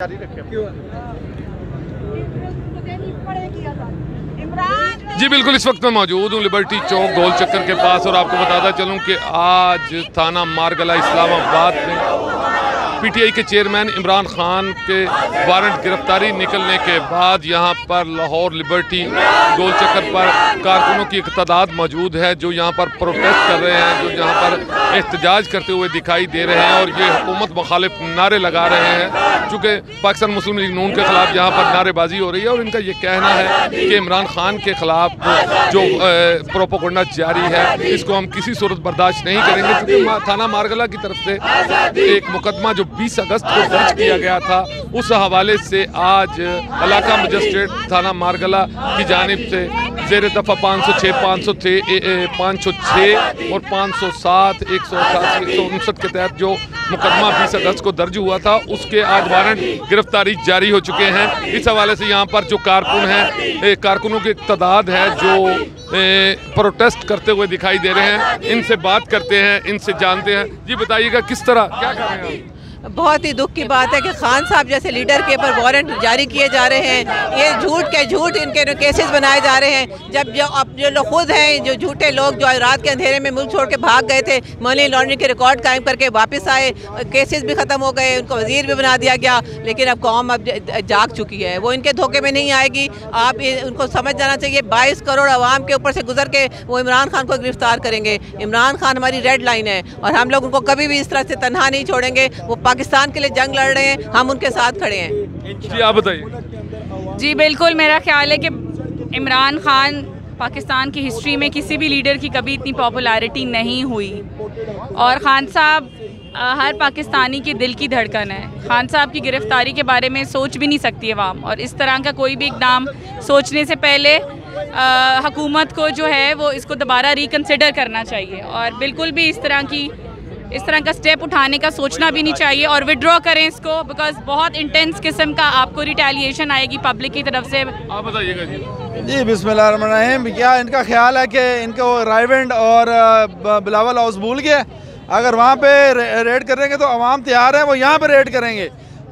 जारी रखें। जी बिल्कुल, इस वक्त मैं मौजूद हूँ लिबर्टी चौक गोल चक्कर के पास और आपको बताता चलूँ कि आज थाना मारगला इस्लामाबाद में पीटीआई के चेयरमैन इमरान खान के वारंट गिरफ्तारी निकलने के बाद यहाँ पर लाहौर लिबर्टी गोल चक्कर पर कारकुनों की एक तादाद मौजूद है जो यहाँ पर प्रोटेस्ट कर रहे हैं, जो यहाँ पर एहतजाज करते हुए दिखाई दे रहे हैं और ये हुकूमत मुखालिफ नारे लगा रहे हैं। चूँकि पाकिस्तान मुस्लिम लीग नून के खिलाफ यहाँ पर नारेबाजी हो रही है और इनका ये कहना है कि इमरान खान के खिलाफ जो प्रोपोगंडा जारी है इसको हम किसी सूरत बर्दाश्त नहीं करेंगे। क्योंकि थाना मारगला की तरफ से एक मुकदमा जो 20 अगस्त को दर्ज किया गया था, उस हवाले से आज इलाका मजिस्ट्रेट थाना मारगला की जानिब से ज़ेर दफ़ा 506, 506 और 507, 188, 159 के तहत जो मुकदमा 20 अगस्त को दर्ज हुआ था उसके आज वारंट गिरफ्तारी जारी हो चुके हैं। इस हवाले से यहाँ पर जो कारकुन हैं, कारकुनों की तादाद है जो प्रोटेस्ट करते हुए दिखाई दे रहे हैं। इनसे बात करते हैं, इनसे जानते हैं। जी बताइएगा किस तरह क्या कर रहे हैं? बहुत ही दुख की बात है कि खान साहब जैसे लीडर के ऊपर वारंट जारी किए जा रहे हैं। ये झूठ इनके केसेस बनाए जा रहे हैं। जब जो लोग खुद हैं, जो झूठे लोग जो रात के अंधेरे में मुल्क छोड़ के भाग गए थे, मनी लॉन्ड्रिंग के रिकॉर्ड कायम करके वापस आए, केसेस भी ख़त्म हो गए, उनको वजीर भी बना दिया गया। लेकिन अब कौम अब जाग चुकी है, वो इनके धोखे में नहीं आएगी। आप उनको समझ जाना चाहिए 22 करोड़ आवाम के ऊपर से गुजर के वो इमरान खान को गिरफ्तार करेंगे। इमरान खान हमारी रेड लाइन है और हम लोग उनको कभी भी इस तरह से तनहा नहीं छोड़ेंगे। वो पाकिस्तान के लिए जंग लड़ रहे हैं, हम उनके साथ खड़े हैं। जी आप बताइए। जी बिल्कुल, मेरा ख्याल है कि इमरान खान पाकिस्तान की हिस्ट्री में किसी भी लीडर की कभी इतनी पॉपुलैरिटी नहीं हुई और खान साहब हर पाकिस्तानी के दिल की धड़कन है। खान साहब की गिरफ्तारी के बारे में सोच भी नहीं सकती अवाम और इस तरह का कोई भी इकदाम सोचने से पहले हुकूमत को जो है वो इसको दोबारा रिकन्सिडर करना चाहिए और बिल्कुल भी इस तरह का स्टेप उठाने का सोचना भी नहीं चाहिए और विड्रॉ करें इसको, बिकॉज बहुत इंटेंस किस्म का आपको रिटेलिएशन आएगी पब्लिक की तरफ से। आप बताइएगा जी। जी बिस्मिल्लाहिर्रहमानिर्रहीम। क्या इनका ख्याल है कि इनको रायवेंड और बिलावल हाउस भूल गए? अगर वहाँ पे रेड करेंगे तो अवाम तैयार है, वो यहाँ पे रेड करेंगे।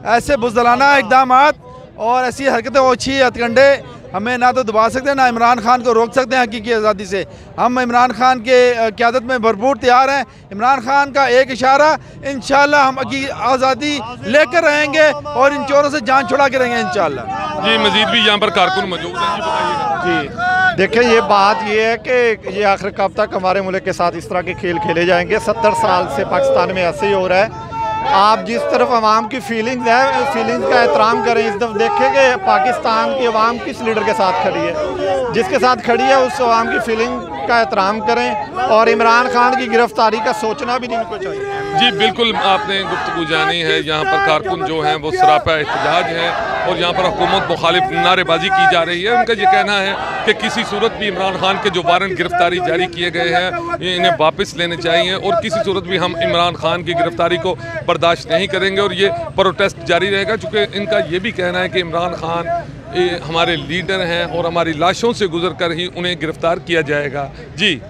ऐसे बुज़दिलाना इक़दाम और ऐसी हरकतें ओछी हथकंडे हमें ना तो दबा सकते हैं ना इमरान खान को रोक सकते हैं हकीकी आज़ादी से। हम इमरान खान के क़यादत में भरपूर तैयार हैं। इमरान खान का एक इशारा, इंशाल्लाह हम हकीकी आज़ादी लेकर रहेंगे और इन चोरों से जान छुड़ा के रहेंगे इंशाल्लाह। जी मजीद भी यहाँ पर कारकुन मौजूद हैं, जी बताइएगा। जी देखिए, ये बात ये है कि ये आखिर कब तक हमारे मुल्क के साथ इस तरह के खेल खेले जाएंगे? 70 साल से पाकिस्तान में ऐसे ही हो रहा है। आप जिस तरफ अवाम की फीलिंग्स है, फीलिंग्स का एहतराम करें। इस तरफ देखें कि पाकिस्तान की अवाम किस लीडर के साथ खड़ी है, जिसके साथ खड़ी है उस अवाम की फीलिंग का एहतराम करें और इमरान खान की गिरफ्तारी का सोचना भी नहीं को चाहिए। जी बिल्कुल, आपने गुफ्तगू जानी है। यहाँ पर कारकुन जो हैं वो सरापा एहतजाज हैं और यहाँ पर हुकूमत मुखालिफ नारेबाजी की जा रही है। उनका ये कहना है कि किसी सूरत भी इमरान खान के जो वारंट गिरफ्तारी जारी किए गए हैं इन्हें वापस लेने चाहिए और किसी सूरत भी हम इमरान खान की गिरफ्तारी को बर्दाश्त नहीं करेंगे और ये प्रोटेस्ट जारी रहेगा। चूँकि इनका ये भी कहना है कि इमरान खान हमारे लीडर हैं और हमारी लाशों से गुजर कर ही उन्हें गिरफ्तार किया जाएगा। जी।